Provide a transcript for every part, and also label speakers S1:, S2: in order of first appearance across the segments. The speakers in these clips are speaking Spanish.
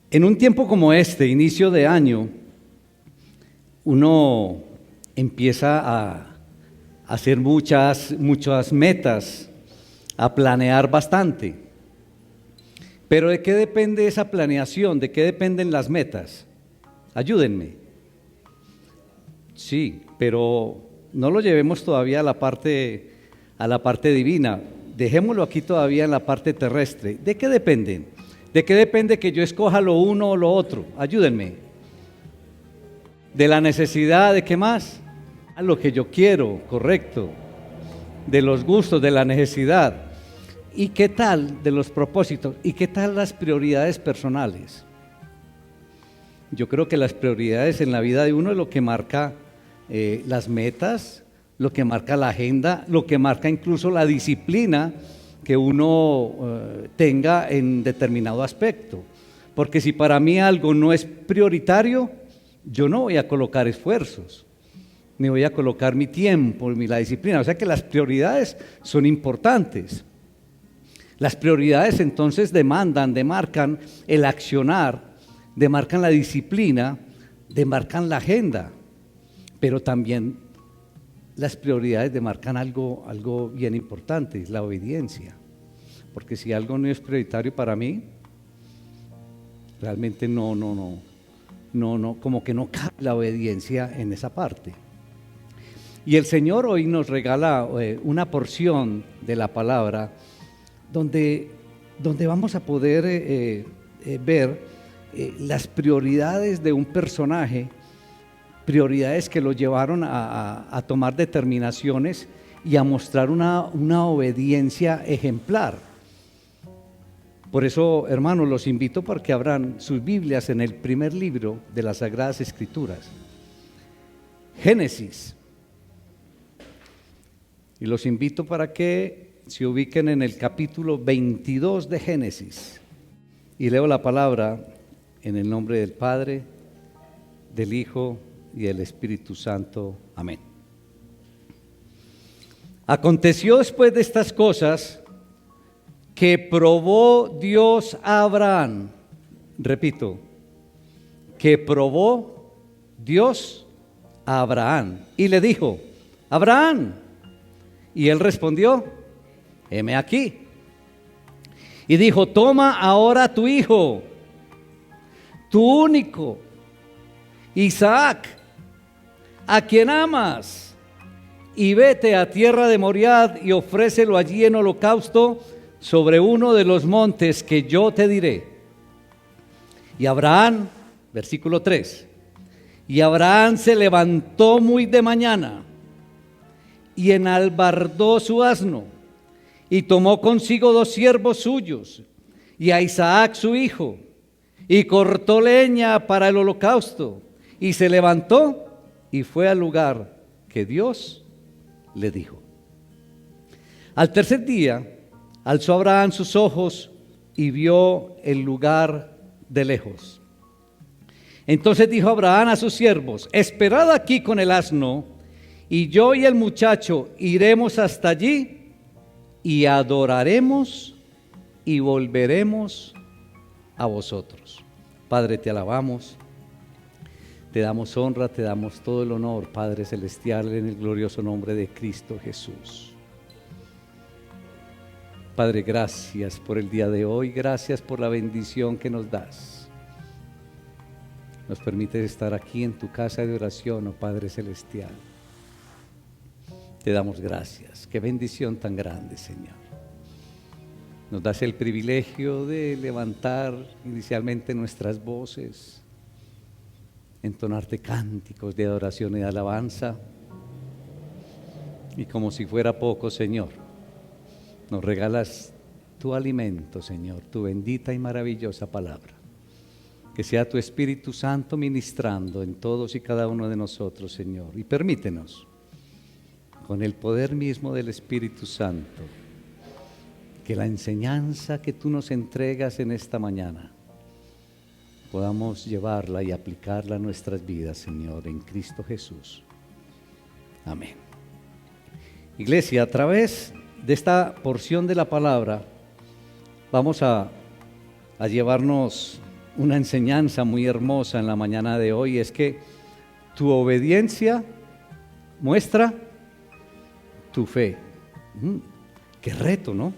S1: En un tiempo como este, inicio de año, uno empieza a hacer muchas metas, a planear bastante. Pero ¿de qué depende esa planeación? ¿De qué dependen las metas? Ayúdenme. Sí, pero no lo llevemos todavía a la parte divina. Dejémoslo aquí todavía en la parte terrestre. ¿De qué dependen? ¿De qué depende que yo escoja lo uno o lo otro? Ayúdenme. De la necesidad, ¿de qué más? A lo que yo quiero, correcto. De los gustos, de la necesidad. ¿Y qué tal de los propósitos? ¿Y qué tal las prioridades personales? Yo creo que las prioridades en la vida de uno es lo que marca las metas, lo que marca la agenda, lo que marca incluso la disciplina que uno tenga en determinado aspecto. Porque si para mí algo no es prioritario, yo no voy a colocar esfuerzos, ni voy a colocar mi tiempo, ni la disciplina. O sea que las prioridades son importantes. Las prioridades entonces demarcan el accionar, demarcan la disciplina, demarcan la agenda, pero también las prioridades demarcan algo bien importante, la obediencia. Porque si algo no es prioritario para mí, realmente no, como que no cabe la obediencia en esa parte. Y el Señor hoy nos regala una porción de la palabra donde vamos a poder ver las prioridades de un personaje, prioridades que lo llevaron a tomar determinaciones y a mostrar una obediencia ejemplar. Por eso, hermanos, los invito para que abran sus Biblias en el primer libro de las Sagradas Escrituras, Génesis. Y los invito para que se ubiquen en el capítulo 22 de Génesis. Y leo la palabra en el nombre del Padre, del Hijo y del Espíritu Santo. Amén. Aconteció después de estas cosas que probó Dios a Abraham. Repito, que probó Dios a Abraham y le dijo: Abraham. Y él respondió: heme aquí. Y dijo: toma ahora tu hijo, tu único, Isaac, a quien amas, y vete a tierra de Moriah y ofrécelo allí en holocausto sobre uno de los montes que yo te diré. Y Abraham, versículo 3, y Abraham se levantó muy de mañana y enalbardó su asno, y tomó consigo 2 siervos suyos, y a Isaac su hijo, y cortó leña para el holocausto, y se levantó y fue al lugar que Dios le dijo. Al tercer día, alzó Abraham sus ojos y vio el lugar de lejos. Entonces dijo Abraham a sus siervos: esperad aquí con el asno, y yo y el muchacho iremos hasta allí y adoraremos y volveremos a vosotros. Padre, te alabamos, te damos honra, te damos todo el honor, Padre Celestial, en el glorioso nombre de Cristo Jesús. Padre, gracias por el día de hoy, gracias por la bendición que nos das. Nos permites estar aquí en tu casa de oración, oh Padre Celestial. Te damos gracias. Qué bendición tan grande, Señor. Nos das el privilegio de levantar inicialmente nuestras voces, entonarte cánticos de adoración y de alabanza. Y como si fuera poco, Señor, nos regalas tu alimento, Señor, tu bendita y maravillosa palabra. Que sea tu Espíritu Santo ministrando en todos y cada uno de nosotros, Señor. Y permítenos, con el poder mismo del Espíritu Santo, que la enseñanza que tú nos entregas en esta mañana podamos llevarla y aplicarla a nuestras vidas, Señor, en Cristo Jesús. Amén. Iglesia, a través de esta porción de la palabra vamos a llevarnos una enseñanza muy hermosa en la mañana de hoy, es que tu obediencia muestra tu fe. Qué reto, ¿no?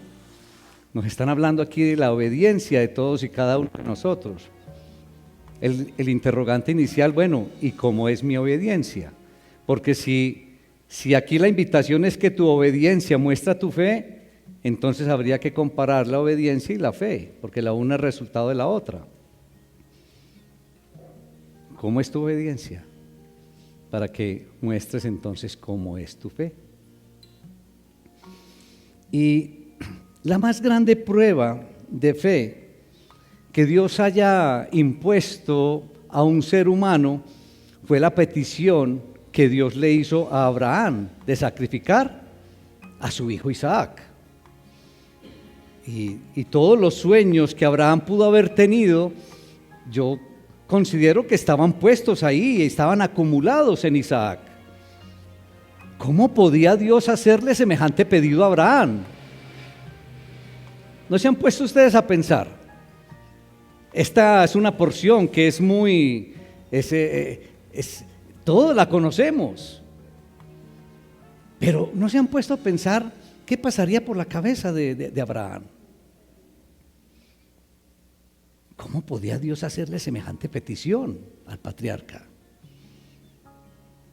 S1: Nos están hablando aquí de la obediencia de todos y cada uno de nosotros. El interrogante inicial, bueno, ¿y cómo es mi obediencia? Porque si aquí la invitación es que tu obediencia muestra tu fe, entonces habría que comparar la obediencia y la fe, porque la una es resultado de la otra. ¿Cómo es tu obediencia? Para que muestres entonces cómo es tu fe. Y la más grande prueba de fe que Dios haya impuesto a un ser humano fue la petición que Dios le hizo a Abraham de sacrificar a su hijo Isaac. Y todos los sueños que Abraham pudo haber tenido, yo considero que estaban puestos ahí, estaban acumulados en Isaac. ¿Cómo podía Dios hacerle semejante pedido a Abraham? ¿No se han puesto ustedes a pensar? Esta es una porción que es muy, todos la conocemos, pero ¿no se han puesto a pensar qué pasaría por la cabeza de Abraham? ¿Cómo podía Dios hacerle semejante petición al patriarca?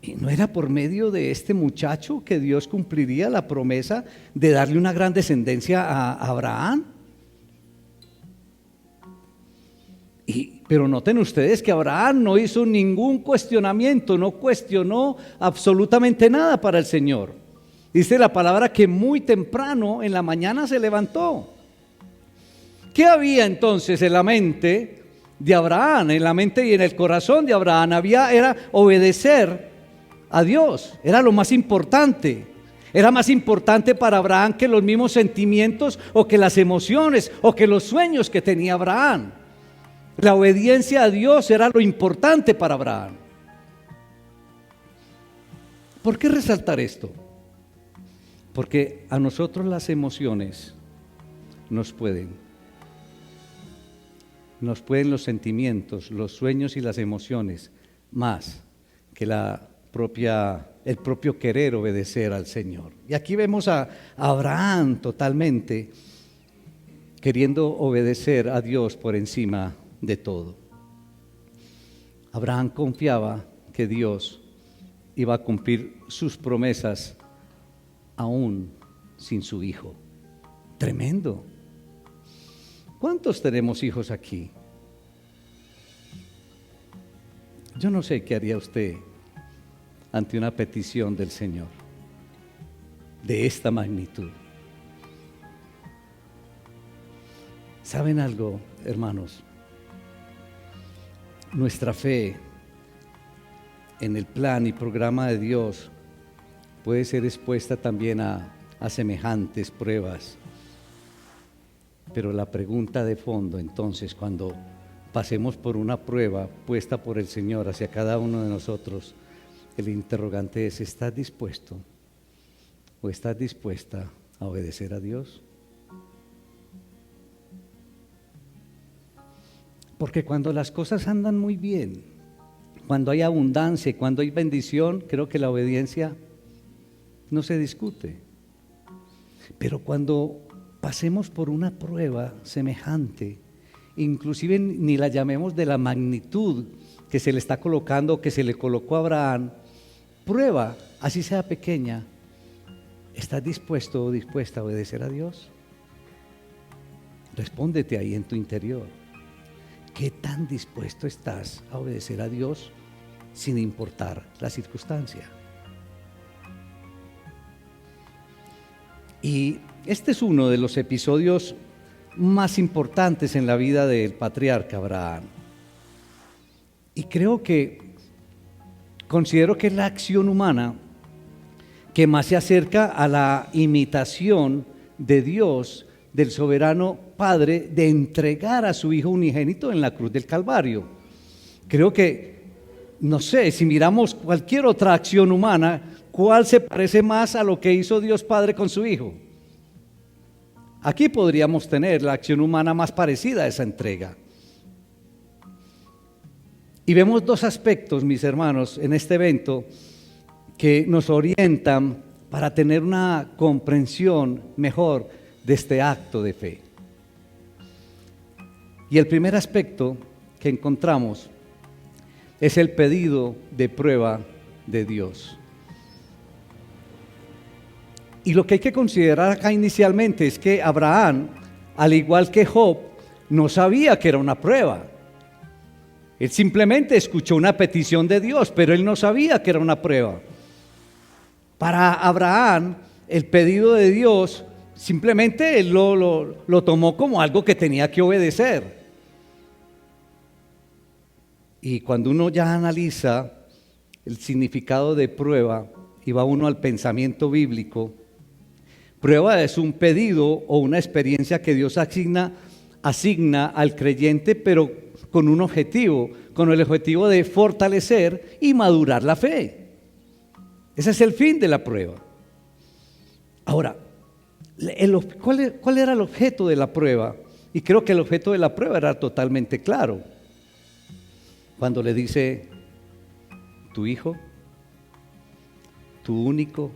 S1: ¿Y no era por medio de este muchacho que Dios cumpliría la promesa de darle una gran descendencia a Abraham? Pero noten ustedes que Abraham no hizo ningún cuestionamiento, no cuestionó absolutamente nada para el Señor. Dice la palabra que muy temprano en la mañana se levantó. ¿Qué había entonces en la mente de Abraham? En la mente y en el corazón de Abraham era obedecer a Dios, era lo más importante. Era más importante para Abraham que los mismos sentimientos o que las emociones o que los sueños que tenía Abraham. La obediencia a Dios era lo importante para Abraham. ¿Por qué resaltar esto? Porque a nosotros las emociones nos pueden los sentimientos, los sueños y las emociones, más que el propio querer obedecer al Señor. Y aquí vemos a Abraham totalmente queriendo obedecer a Dios por encima de todo. Abraham confiaba que Dios iba a cumplir sus promesas aún sin su hijo. Tremendo. ¿Cuántos tenemos hijos aquí? Yo no sé qué haría usted ante una petición del Señor de esta magnitud. ¿Saben algo, hermanos? Nuestra fe en el plan y programa de Dios puede ser expuesta también a semejantes pruebas. Pero la pregunta de fondo, entonces, cuando pasemos por una prueba puesta por el Señor hacia cada uno de nosotros, el interrogante es: ¿estás dispuesto o estás dispuesta a obedecer a Dios? Porque cuando las cosas andan muy bien, cuando hay abundancia, cuando hay bendición, creo que la obediencia no se discute. Pero cuando pasemos por una prueba semejante, inclusive ni la llamemos de la magnitud que se le está colocando, que se le colocó a Abraham, prueba, así sea pequeña, ¿estás dispuesto o dispuesta a obedecer a Dios? Respóndete ahí en tu interior. ¿Qué tan dispuesto estás a obedecer a Dios sin importar la circunstancia? Y este es uno de los episodios más importantes en la vida del patriarca Abraham. Y considero que es la acción humana que más se acerca a la imitación de Dios, del soberano Padre, de entregar a su Hijo unigénito en la cruz del Calvario. Creo que, no sé, si miramos cualquier otra acción humana, ¿cuál se parece más a lo que hizo Dios Padre con su Hijo? Aquí podríamos tener la acción humana más parecida a esa entrega. Y vemos dos aspectos, mis hermanos, en este evento que nos orientan para tener una comprensión mejor de este acto de fe. Y el primer aspecto que encontramos es el pedido de prueba de Dios. Y lo que hay que considerar acá inicialmente es que Abraham, al igual que Job, no sabía que era una prueba. Él simplemente escuchó una petición de Dios, pero él no sabía que era una prueba. Para Abraham, el pedido de Dios, simplemente él lo tomó como algo que tenía que obedecer. Y cuando uno ya analiza el significado de prueba y va uno al pensamiento bíblico, prueba es un pedido o una experiencia que Dios asigna al creyente, pero con un objetivo, con el objetivo de fortalecer y madurar la fe. Ese es el fin de la prueba. Ahora, ¿cuál era el objeto de la prueba? Y creo que el objeto de la prueba era totalmente claro. Cuando le dice, tu hijo, tu único,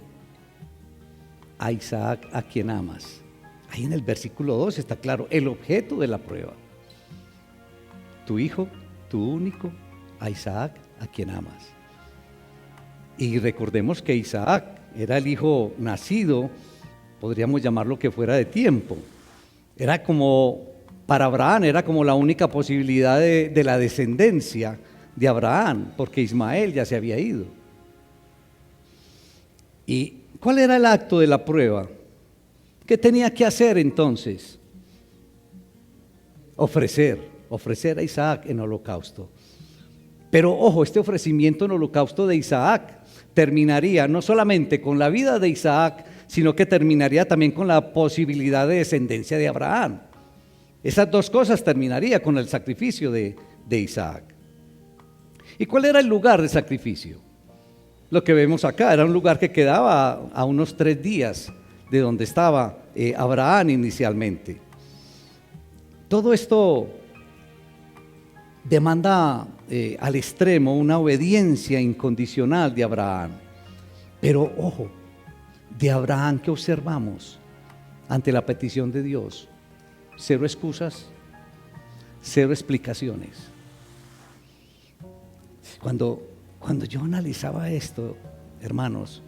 S1: a Isaac a quien amas. Ahí en el versículo 2 está claro el objeto de la prueba. Tu hijo, tu único, a Isaac a quien amas. Y recordemos que Isaac era el hijo nacido, podríamos llamarlo que fuera de tiempo. Era como, para Abraham, era como la única posibilidad de la descendencia de Abraham, porque Ismael ya se había ido. ¿Y cuál era el acto de la prueba? ¿Qué tenía que hacer entonces? Ofrecer a Isaac en holocausto. Pero ojo, este ofrecimiento en holocausto de Isaac terminaría no solamente con la vida de Isaac, sino que terminaría también con la posibilidad de descendencia de Abraham. Esas dos cosas terminaría con el sacrificio de Isaac. ¿Y cuál era el lugar de sacrificio? Lo que vemos acá, era un lugar que quedaba a unos 3 días de donde estaba Abraham inicialmente. Todo esto demanda al extremo una obediencia incondicional de Abraham. Pero ojo, de Abraham, ¿qué observamos ante la petición de Dios? 0 excusas, 0 explicaciones. Cuando yo analizaba esto, hermanos,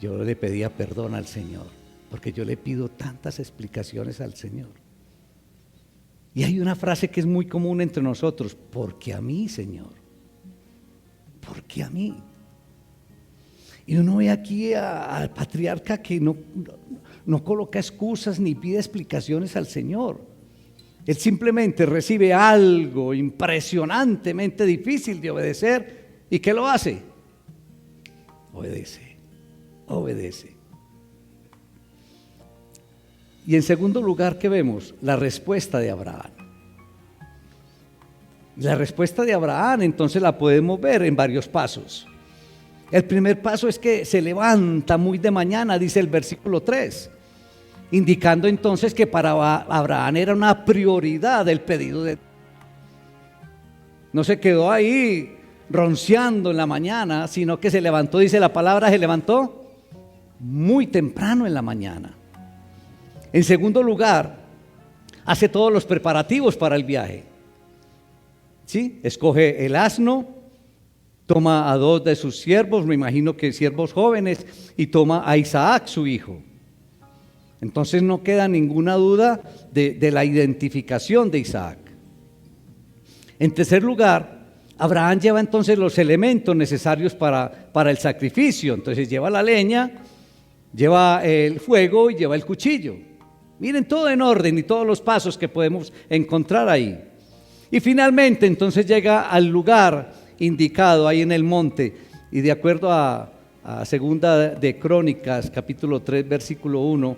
S1: yo le pedía perdón al Señor, porque yo le pido tantas explicaciones al Señor. Y hay una frase que es muy común entre nosotros: porque a mí, Señor, porque a mí. Y uno ve aquí al patriarca que no coloca excusas ni pide explicaciones al Señor. Él simplemente recibe algo impresionantemente difícil de obedecer. ¿Y qué lo hace? Obedece. Y en segundo lugar, ¿qué vemos? La respuesta de Abraham. La respuesta de Abraham entonces la podemos ver en varios pasos. El primer paso es que se levanta muy de mañana, dice el versículo 3, indicando entonces que para Abraham era una prioridad el pedido de Dios. No se quedó ahí ronceando en la mañana, sino que se levantó, dice la palabra, se levantó muy temprano en la mañana. En segundo lugar, hace todos los preparativos para el viaje. ¿Sí? Escoge el asno, toma a 2 de sus siervos, me imagino que siervos jóvenes, y toma a Isaac, su hijo. Entonces no queda ninguna duda de la identificación de Isaac. En tercer lugar, Abraham lleva entonces los elementos necesarios para el sacrificio. Entonces lleva la leña, lleva el fuego y lleva el cuchillo. Miren, todo en orden y todos los pasos que podemos encontrar ahí. Y finalmente entonces llega al lugar indicado ahí en el monte, y de acuerdo a segunda de Crónicas capítulo 3 versículo 1,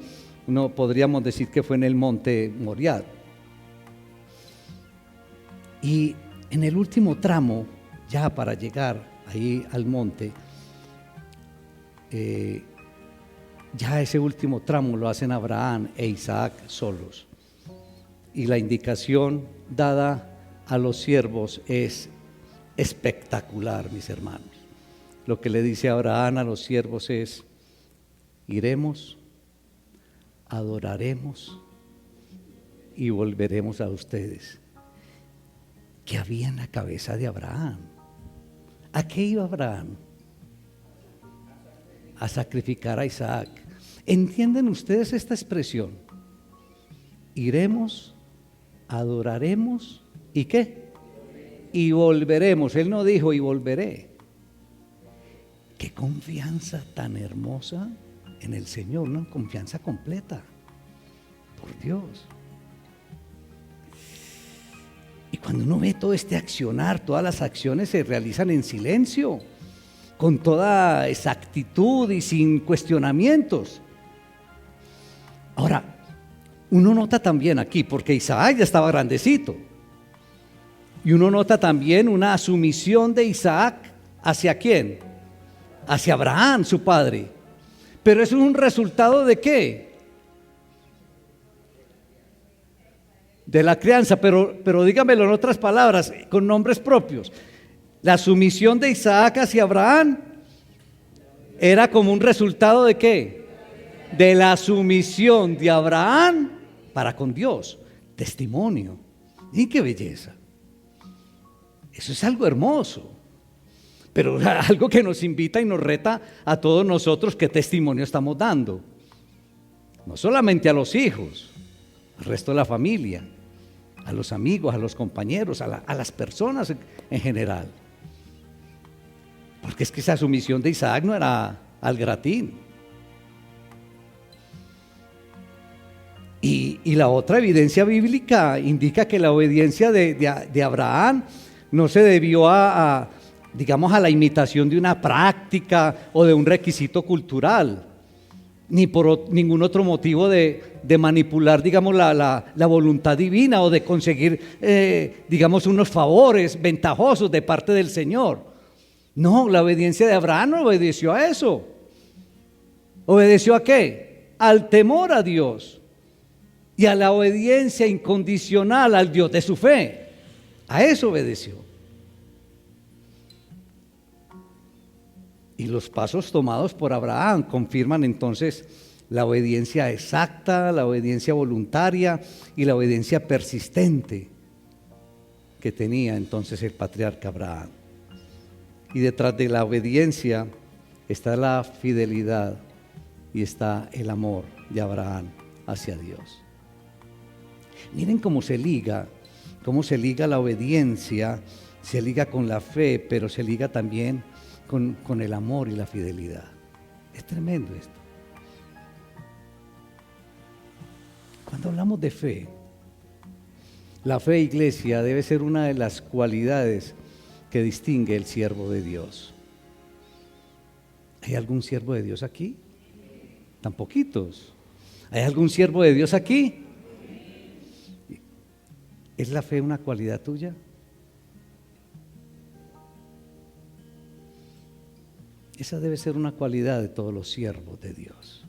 S1: podríamos decir que fue en el monte Moriah. Y en el último tramo, ya para llegar ahí al monte, ya ese último tramo lo hacen Abraham e Isaac solos, y la indicación dada a los siervos es: espectacular, mis hermanos. Lo que le dice Abraham a los siervos es: iremos, adoraremos y volveremos a ustedes. ¿Qué había en la cabeza de Abraham? ¿A qué iba Abraham? A sacrificar a Isaac. ¿Entienden ustedes esta expresión? Iremos, adoraremos y ¿qué? Y volveremos. Él no dijo y volveré. Qué confianza tan hermosa en el Señor, ¿no? Confianza completa. Por Dios. Y cuando uno ve todo este accionar, todas las acciones se realizan en silencio, con toda exactitud y sin cuestionamientos. Ahora, uno nota también aquí, porque Isaac ya estaba grandecito, y uno nota también una sumisión de Isaac ¿hacia quién? Hacia Abraham, su padre. Pero es un resultado ¿de qué? De la crianza, pero dígamelo en otras palabras, con nombres propios. La sumisión de Isaac hacia Abraham era como un resultado ¿de qué? De la sumisión de Abraham para con Dios. Testimonio. ¿Y qué belleza? Eso es algo hermoso, pero algo que nos invita y nos reta a todos nosotros. ¿Qué testimonio estamos dando? No solamente a los hijos, al resto de la familia, a los amigos, a los compañeros, a las personas en general. Porque es que esa sumisión de Isaac no era al gratín. Y la otra evidencia bíblica indica que la obediencia de Abraham no se debió digamos, a la imitación de una práctica o de un requisito cultural, ni por ningún otro motivo de manipular, digamos, la voluntad divina o de conseguir, digamos, unos favores ventajosos de parte del Señor. No, la obediencia de Abraham no obedeció a eso. ¿Obedeció a qué? Al temor a Dios y a la obediencia incondicional al Dios de su fe. A eso obedeció. Y los pasos tomados por Abraham confirman entonces la obediencia exacta, la obediencia voluntaria y la obediencia persistente que tenía entonces el patriarca Abraham. Y detrás de la obediencia está la fidelidad y está el amor de Abraham hacia Dios. Miren cómo se liga la obediencia, se liga con la fe, pero se liga también con el amor y la fidelidad. Es tremendo esto. Cuando hablamos de fe, la fe, iglesia, debe ser una de las cualidades que distingue el siervo de Dios. ¿Hay algún siervo de Dios aquí? Tan poquitos. ¿Hay algún siervo de Dios aquí? ¿Es la fe una cualidad tuya? Esa debe ser una cualidad de todos los siervos de Dios,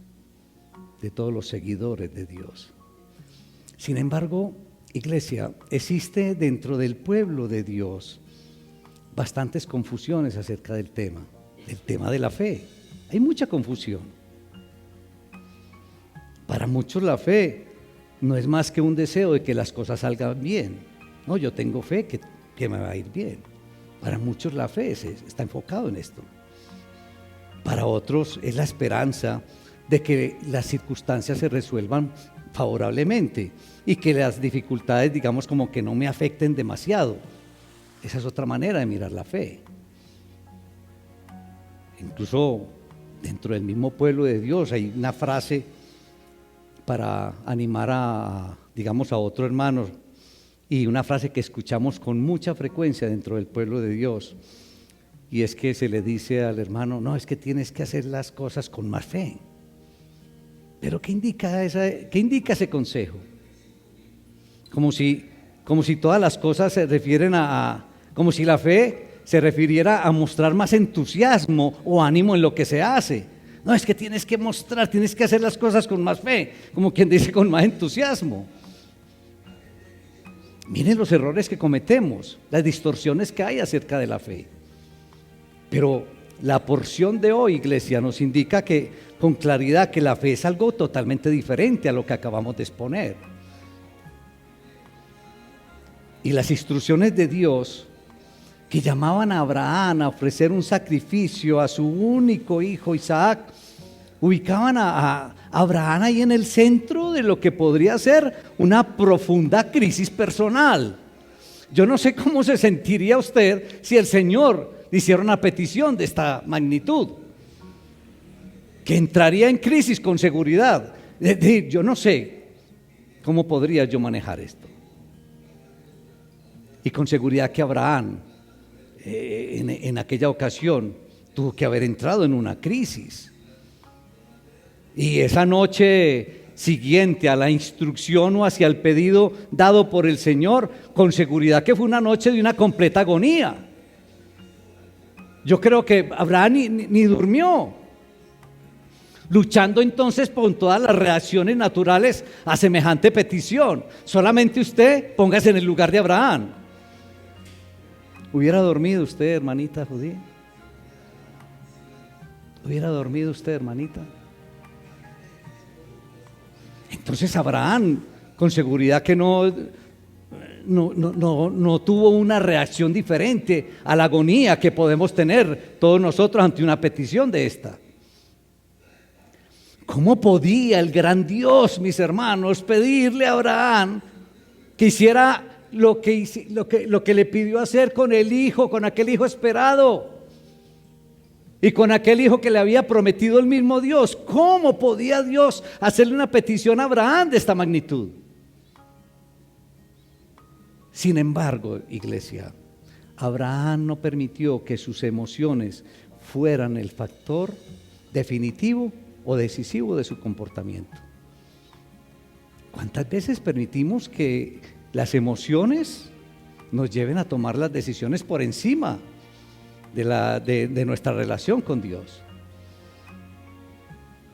S1: de todos los seguidores de Dios. Sin embargo, iglesia, existe dentro del pueblo de Dios bastantes confusiones acerca del tema de la fe. Hay mucha confusión. Para muchos la fe no es más que un deseo de que las cosas salgan bien. No, yo tengo fe que me va a ir bien. Para muchos la fe está enfocado en esto. Para otros es la esperanza de que las circunstancias se resuelvan favorablemente y que las dificultades, digamos, como que no me afecten demasiado. Esa es otra manera de mirar la fe. Incluso dentro del mismo pueblo de Dios hay una frase para animar digamos, a otro hermano, y una frase que escuchamos con mucha frecuencia dentro del pueblo de Dios. Y es que se le dice al hermano: no, es que tienes que hacer las cosas con más fe. Pero ¿qué indica ese consejo? Como si todas las cosas se refieren como si la fe se refiriera a mostrar más entusiasmo o ánimo en lo que se hace. No, es que tienes que hacer las cosas con más fe, como quien dice, con más entusiasmo. Miren los errores que cometemos, las distorsiones que hay acerca de la fe. Pero la porción de hoy, iglesia, nos indica que con claridad que la fe es algo totalmente diferente a lo que acabamos de exponer. Y las instrucciones de Dios que llamaban a Abraham a ofrecer un sacrificio a su único hijo Isaac, ubicaban a Abraham ahí en el centro de lo que podría ser una profunda crisis personal. Yo no sé cómo se sentiría usted si el Señor le hiciera una petición de esta magnitud, que entraría en crisis con seguridad. Yo no sé cómo podría yo manejar esto. Y con seguridad que Abraham en aquella ocasión tuvo que haber entrado en una crisis. Y esa noche siguiente a la instrucción o hacia el pedido dado por el Señor, con seguridad que fue una noche de una completa agonía. Yo creo que Abraham ni durmió, luchando entonces con todas las reacciones naturales a semejante petición. Solamente usted póngase en el lugar de Abraham. ¿Hubiera dormido usted, hermanita judía? ¿Hubiera dormido usted, hermanita? Entonces Abraham, con seguridad que no tuvo una reacción diferente a la agonía que podemos tener todos nosotros ante una petición de esta. ¿Cómo podía el gran Dios, mis hermanos, pedirle a Abraham que hiciera lo que le pidió hacer con el hijo, con aquel hijo esperado y con aquel hijo que le había prometido el mismo Dios? ¿Cómo podía Dios hacerle una petición a Abraham de esta magnitud? Sin embargo, iglesia, Abraham no permitió que sus emociones fueran el factor definitivo o decisivo de su comportamiento. ¿Cuántas veces permitimos que las emociones nos lleven a tomar las decisiones por encima de nuestra relación con Dios?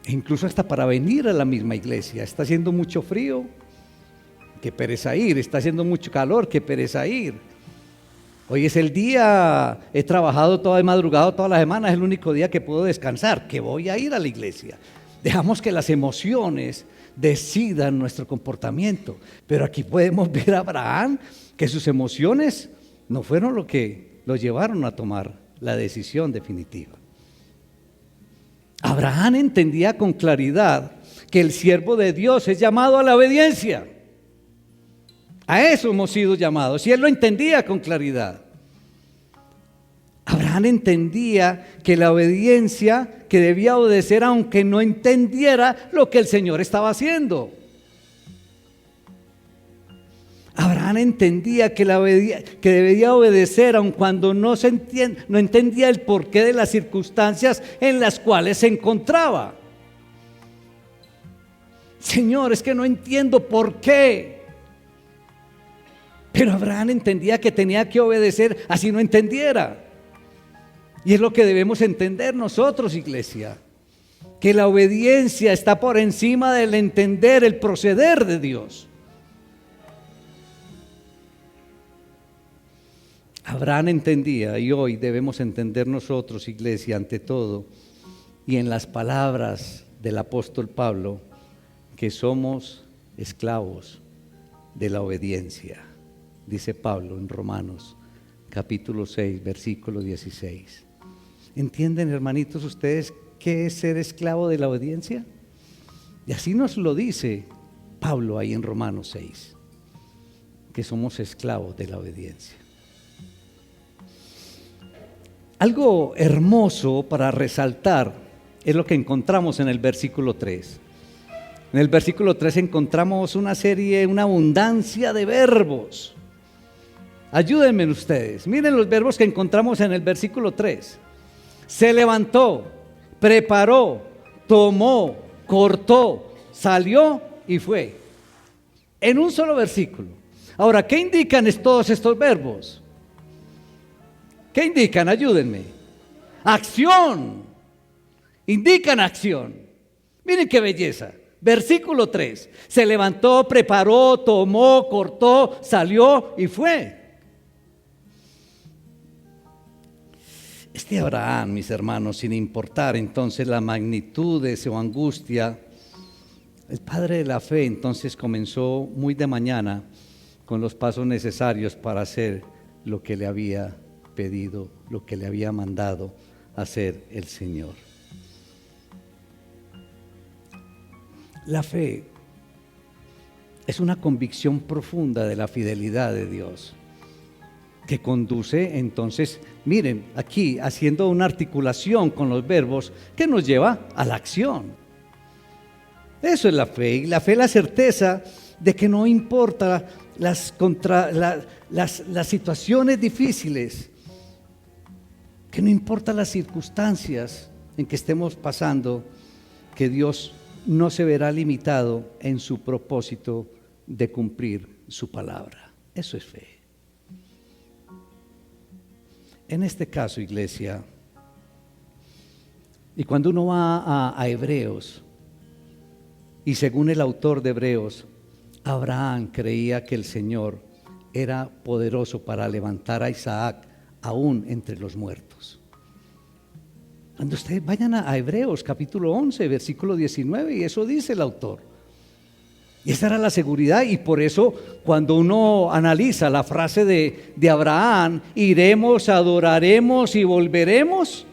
S1: E incluso hasta para venir a la misma iglesia. Está haciendo mucho frío, qué pereza ir. Está haciendo mucho calor, qué pereza ir. Hoy es el día, he trabajado toda, he madrugado toda la semana, es el único día que puedo descansar, que voy a ir a la iglesia. Dejamos que las emociones decidan nuestro comportamiento. Pero aquí podemos ver a Abraham que sus emociones no fueron lo que lo llevaron a tomar la decisión definitiva. Abraham entendía con claridad que el siervo de Dios es llamado a la obediencia. A eso hemos sido llamados, y él lo entendía con claridad. Abraham entendía que la obediencia, que debía obedecer aunque no entendiera lo que el Señor estaba haciendo. Abraham entendía que debía obedecer aun cuando no entendía el porqué de las circunstancias en las cuales se encontraba. Señor, es que no entiendo por qué. Pero Abraham entendía que tenía que obedecer así no entendiera. Y es lo que debemos entender nosotros, iglesia, que la obediencia está por encima del entender el proceder de Dios. Abraham entendía, y hoy debemos entender nosotros, iglesia, ante todo, y en las palabras del apóstol Pablo, que somos esclavos de la obediencia. Dice Pablo en Romanos capítulo 6, versículo 16. ¿Entienden, hermanitos, ustedes qué es ser esclavo de la obediencia? Y así nos lo dice Pablo ahí en Romanos 6, que somos esclavos de la obediencia. Algo hermoso para resaltar es lo que encontramos en el versículo 3. En el versículo 3 encontramos una abundancia de verbos. Ayúdenme ustedes, miren los verbos que encontramos en el versículo 3. Se levantó, preparó, tomó, cortó, salió y fue. En un solo versículo. Ahora, ¿qué indican todos estos verbos? ¿Qué indican? Ayúdenme. Acción. Indican acción. Miren qué belleza. Versículo 3. Se levantó, preparó, tomó, cortó, salió y fue. Este Abraham, mis hermanos, sin importar entonces la magnitud de su angustia, el padre de la fe entonces comenzó muy de mañana con los pasos necesarios para hacer lo que le había pedido, lo que le había mandado hacer el Señor. La fe es una convicción profunda de la fidelidad de Dios, que conduce entonces, miren, aquí haciendo una articulación con los verbos que nos lleva a la acción. Eso es la fe, y la fe es la certeza de que no importa las situaciones difíciles, que no importa las circunstancias en que estemos pasando, que Dios no se verá limitado en su propósito de cumplir su palabra. Eso es fe. En este caso, iglesia, y cuando uno va a Hebreos, y según el autor de Hebreos, Abraham creía que el Señor era poderoso para levantar a Isaac aún entre los muertos. Cuando ustedes vayan a Hebreos capítulo 11, versículo 19, y eso dice el autor. Y esa era la seguridad, y por eso cuando uno analiza la frase de Abraham, iremos, adoraremos y volveremos,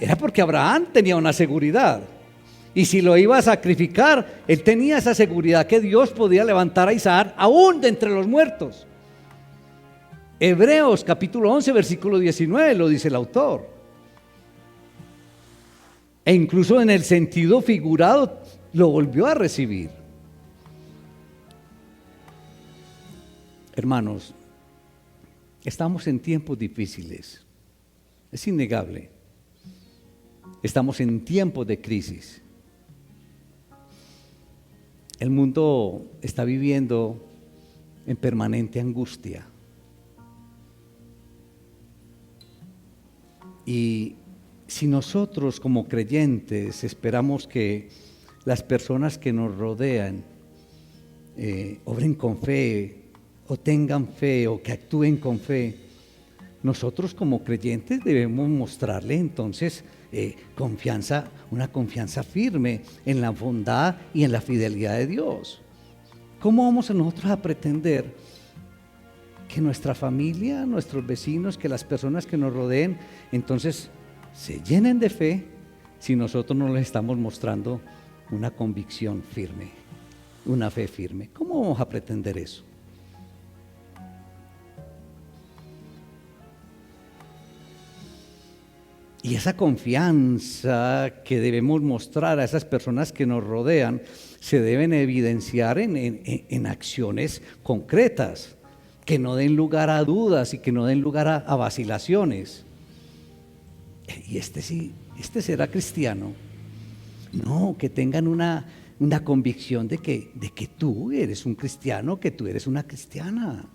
S1: era porque Abraham tenía una seguridad. Y si lo iba a sacrificar, él tenía esa seguridad que Dios podía levantar a Isaac aún de entre los muertos. Hebreos capítulo 11, versículo 19 lo dice el autor. E incluso en el sentido figurado lo volvió a recibir. Hermanos, estamos en tiempos difíciles, es innegable. Estamos en tiempos de crisis. El mundo está viviendo en permanente angustia. Y si nosotros como creyentes esperamos que las personas que nos rodean obren con fe, o tengan fe, o que actúen con fe, nosotros como creyentes debemos mostrarle entonces confianza, una confianza firme en la bondad y en la fidelidad de Dios. ¿Cómo vamos nosotros a pretender que nuestra familia, nuestros vecinos, que las personas que nos rodeen, entonces se llenen de fe si nosotros no les estamos mostrando una convicción firme, una fe firme? ¿Cómo vamos a pretender eso? Y esa confianza que debemos mostrar a esas personas que nos rodean se deben evidenciar en acciones concretas, que no den lugar a dudas y que no den lugar a vacilaciones. Y este será cristiano. No, que tengan una convicción de que tú eres un cristiano, que tú eres una cristiana,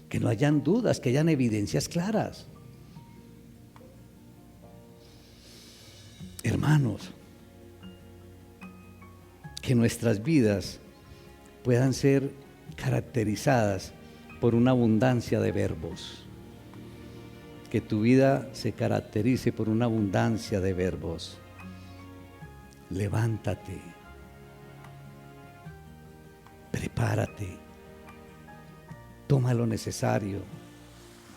S1: que no hayan dudas, que hayan evidencias claras. Hermanos, que nuestras vidas puedan ser caracterizadas por una abundancia de verbos. Que tu vida se caracterice por una abundancia de verbos. Levántate, prepárate, toma lo necesario,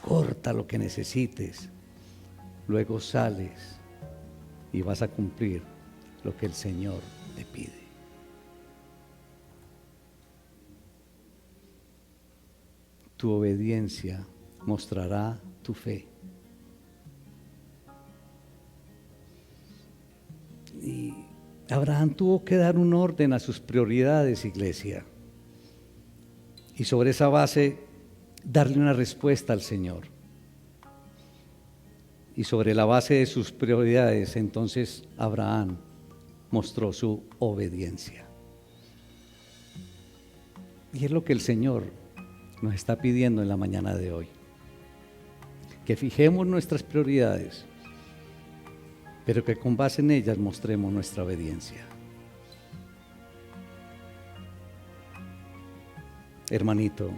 S1: corta lo que necesites, luego sales y vas a cumplir lo que el Señor te pide. Tu obediencia mostrará tu fe. Y Abraham tuvo que dar un orden a sus prioridades, iglesia. Y sobre esa base, darle una respuesta al Señor. Y sobre la base de sus prioridades, entonces Abraham mostró su obediencia. Y es lo que el Señor nos está pidiendo en la mañana de hoy. Que fijemos nuestras prioridades, pero que con base en ellas mostremos nuestra obediencia. Hermanito,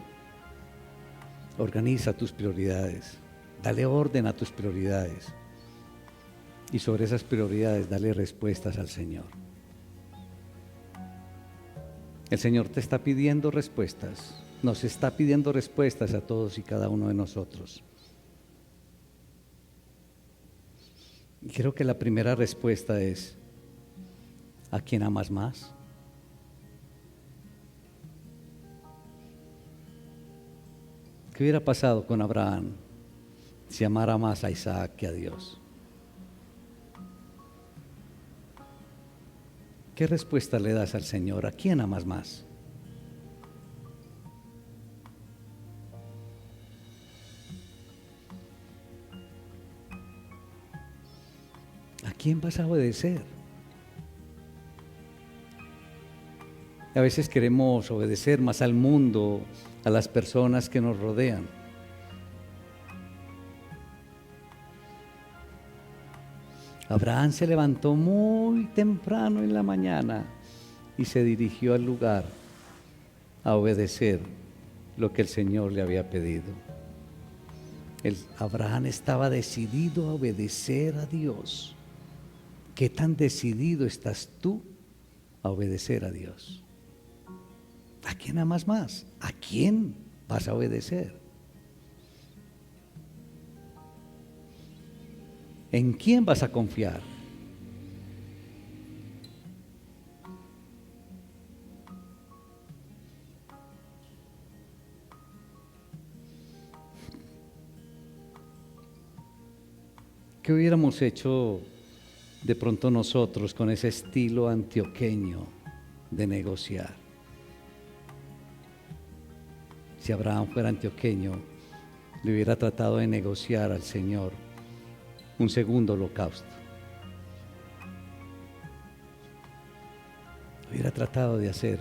S1: organiza tus prioridades, dale orden a tus prioridades y sobre esas prioridades dale respuestas al Señor. El Señor te está pidiendo respuestas, nos está pidiendo respuestas a todos y cada uno de nosotros. Y creo que la primera respuesta es: ¿a quién amas más? ¿Qué hubiera pasado con Abraham si amara más a Isaac que a Dios? ¿Qué respuesta le das al Señor? ¿A quién amas más? ¿A quién vas a obedecer? A veces queremos obedecer más al mundo, a las personas que nos rodean. Abraham se levantó muy temprano en la mañana y se dirigió al lugar a obedecer lo que el Señor le había pedido. Abraham estaba decidido a obedecer a Dios. ¿Qué tan decidido estás tú a obedecer a Dios? ¿A quién amas más? ¿A quién vas a obedecer? ¿En quién vas a confiar? ¿Qué hubiéramos hecho de pronto nosotros con ese estilo antioqueño de negociar? Si Abraham fuera antioqueño, le hubiera tratado de negociar al Señor un segundo holocausto. Hubiera tratado de hacer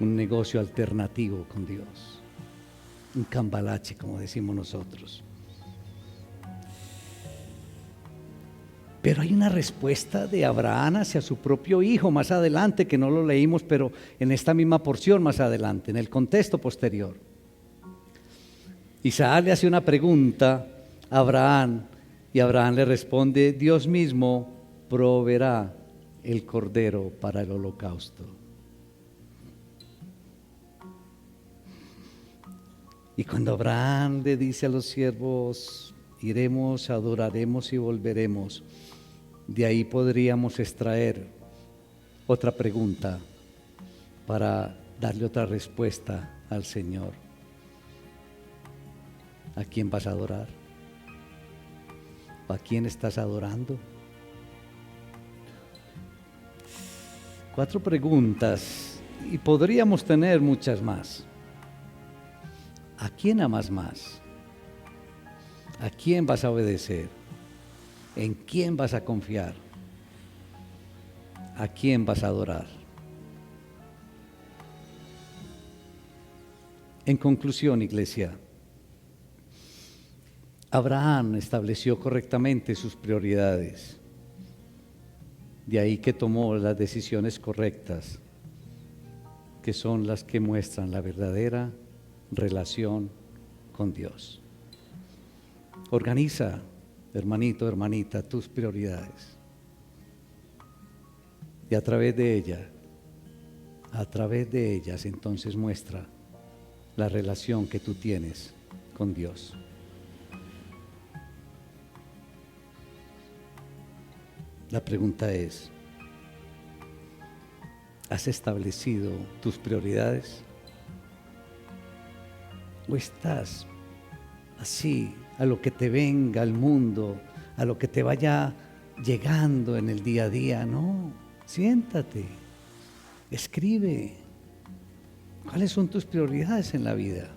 S1: un negocio alternativo con Dios, un cambalache, como decimos nosotros. Pero hay una respuesta de Abraham hacia su propio hijo más adelante, que no lo leímos, pero en esta misma porción más adelante, en el contexto posterior. Isaac le hace una pregunta a Abraham y Abraham le responde: Dios mismo proveerá el cordero para el holocausto. Y cuando Abraham le dice a los siervos: iremos, adoraremos y volveremos, de ahí podríamos extraer otra pregunta para darle otra respuesta al Señor. ¿A quién vas a adorar? ¿A quién estás adorando? 4 preguntas y podríamos tener muchas más. ¿A quién amas más? ¿A quién vas a obedecer? ¿En quién vas a confiar? ¿A quién vas a adorar? En conclusión, iglesia, Abraham estableció correctamente sus prioridades. De ahí que tomó las decisiones correctas, que son las que muestran la verdadera relación con Dios. Organiza, hermanito, hermanita, tus prioridades. Y a través de ellas, entonces muestra la relación que tú tienes con Dios. La pregunta es: ¿has establecido tus prioridades? ¿O estás así a lo que te venga al mundo, a lo que te vaya llegando en el día a día? No, siéntate, escribe. ¿Cuáles son tus prioridades en la vida?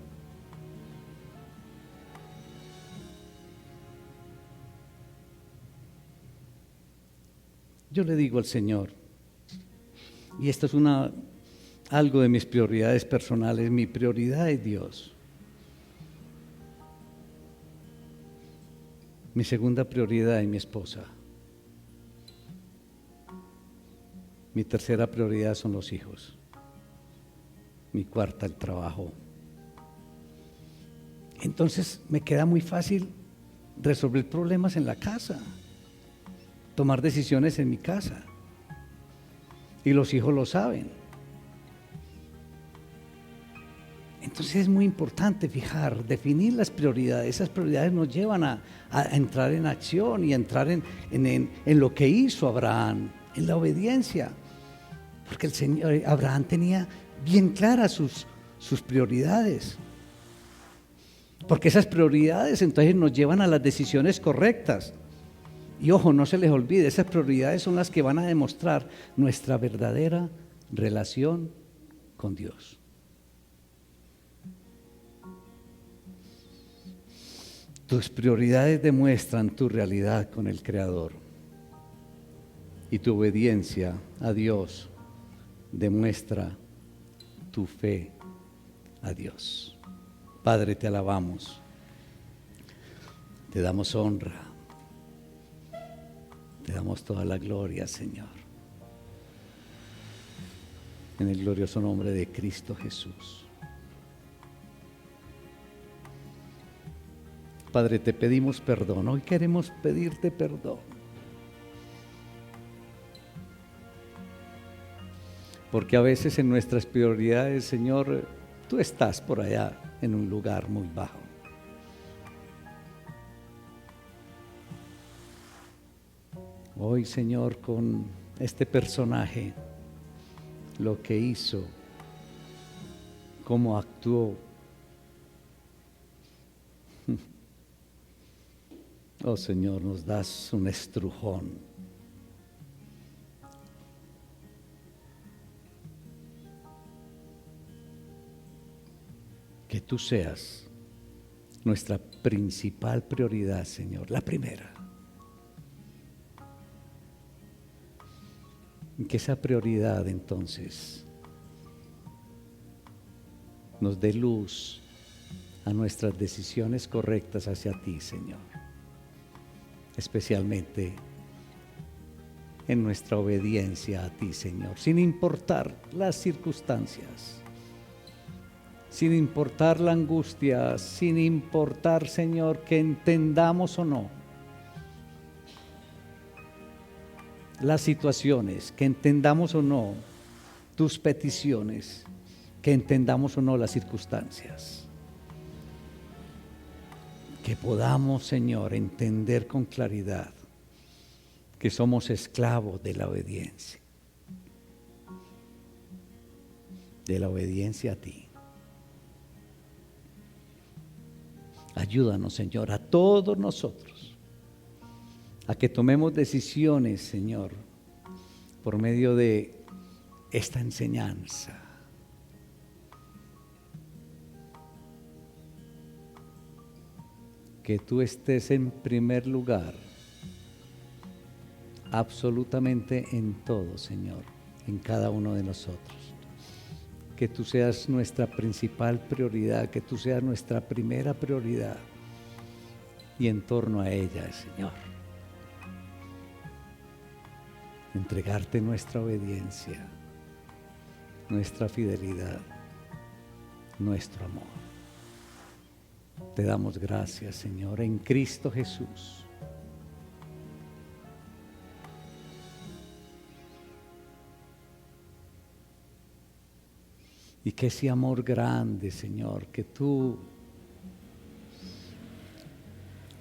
S1: Yo le digo al Señor, y esto es algo de mis prioridades personales: mi prioridad es Dios. Mi segunda prioridad es mi esposa. Mi tercera prioridad son los hijos. mi cuarta el trabajo. Entonces me queda muy fácil resolver problemas en la casa, tomar decisiones en mi casa. Y los hijos lo saben. Entonces es muy importante definir las prioridades. Esas prioridades nos llevan a entrar en acción y a entrar en lo que hizo Abraham, en la obediencia. Porque Abraham tenía bien claras sus prioridades. Porque esas prioridades entonces nos llevan a las decisiones correctas. Y ojo, no se les olvide, esas prioridades son las que van a demostrar nuestra verdadera relación con Dios. Tus prioridades demuestran tu realidad con el Creador. Y tu obediencia a Dios demuestra tu fe a Dios. Padre, te alabamos, te damos honra, te damos toda la gloria, Señor, en el glorioso nombre de Cristo Jesús. Padre, te pedimos perdón, hoy queremos pedirte perdón, porque a veces en nuestras prioridades, Señor, tú estás por allá en un lugar muy bajo. Hoy, Señor, con este personaje, lo que hizo, cómo actuó, oh Señor, nos das un estrujón. Que tú seas nuestra principal prioridad, Señor, la primera. Que esa prioridad entonces nos dé luz a nuestras decisiones correctas hacia ti, Señor. Especialmente en nuestra obediencia a ti, Señor, sin importar las circunstancias. Sin importar la angustia, sin importar, Señor, que entendamos o no las situaciones, que entendamos o no tus peticiones, que entendamos o no las circunstancias. Que podamos, Señor, entender con claridad que somos esclavos de la obediencia a ti. Ayúdanos, Señor, a todos nosotros, a que tomemos decisiones, Señor, por medio de esta enseñanza. Que tú estés en primer lugar, absolutamente en todo, Señor, en cada uno de nosotros. Que tú seas nuestra principal prioridad, que tú seas nuestra primera prioridad y en torno a ella, Señor, entregarte nuestra obediencia, nuestra fidelidad, nuestro amor. Te damos gracias, Señor, en Cristo Jesús. Y que ese amor grande, Señor, que tú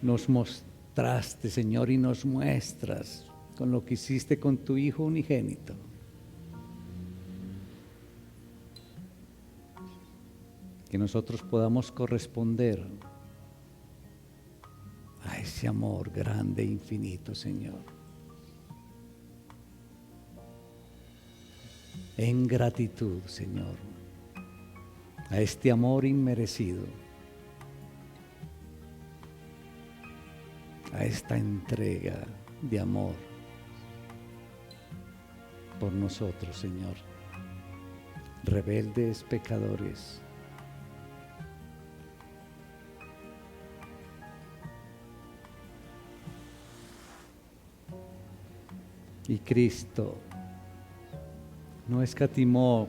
S1: nos mostraste, Señor, y nos muestras con lo que hiciste con tu Hijo unigénito. Que nosotros podamos corresponder a ese amor grande e infinito, Señor. En gratitud, Señor, a este amor inmerecido, a esta entrega de amor por nosotros, Señor, rebeldes, pecadores. Y Cristo no escatimó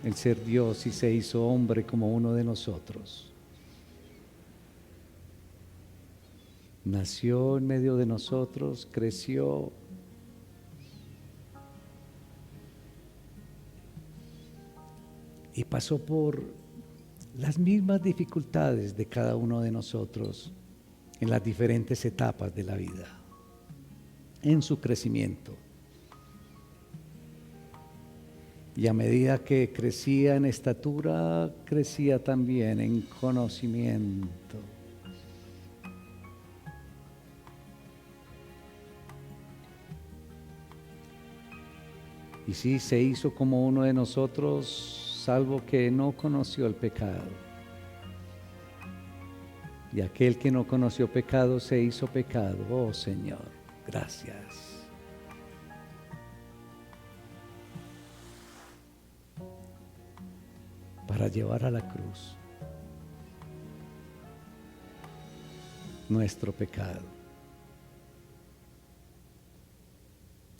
S1: el ser Dios y se hizo hombre como uno de nosotros. Nació en medio de nosotros, creció. Y pasó por las mismas dificultades de cada uno de nosotros en las diferentes etapas de la vida, en su crecimiento. Y a medida que crecía en estatura, crecía también en conocimiento. Y sí, se hizo como uno de nosotros, salvo que no conoció el pecado. Y aquel que no conoció pecado se hizo pecado. Oh Señor, gracias. Para llevar a la cruz nuestro pecado.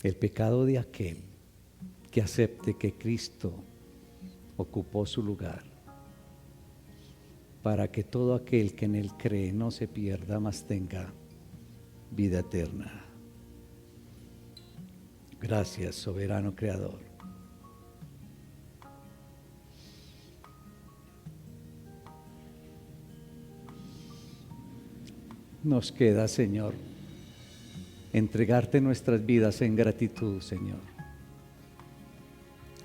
S1: El pecado de aquel que acepte que Cristo ocupó su lugar, para que todo aquel que en él cree no se pierda, mas tenga vida eterna. Gracias, soberano Creador. Nos queda, Señor, entregarte nuestras vidas en gratitud, Señor.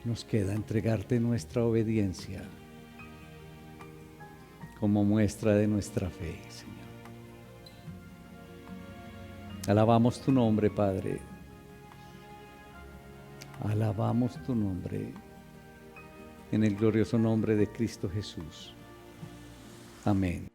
S1: Nos queda entregarte nuestra obediencia como muestra de nuestra fe, Señor. Alabamos tu nombre, Padre. Alabamos tu nombre en el glorioso nombre de Cristo Jesús. Amén.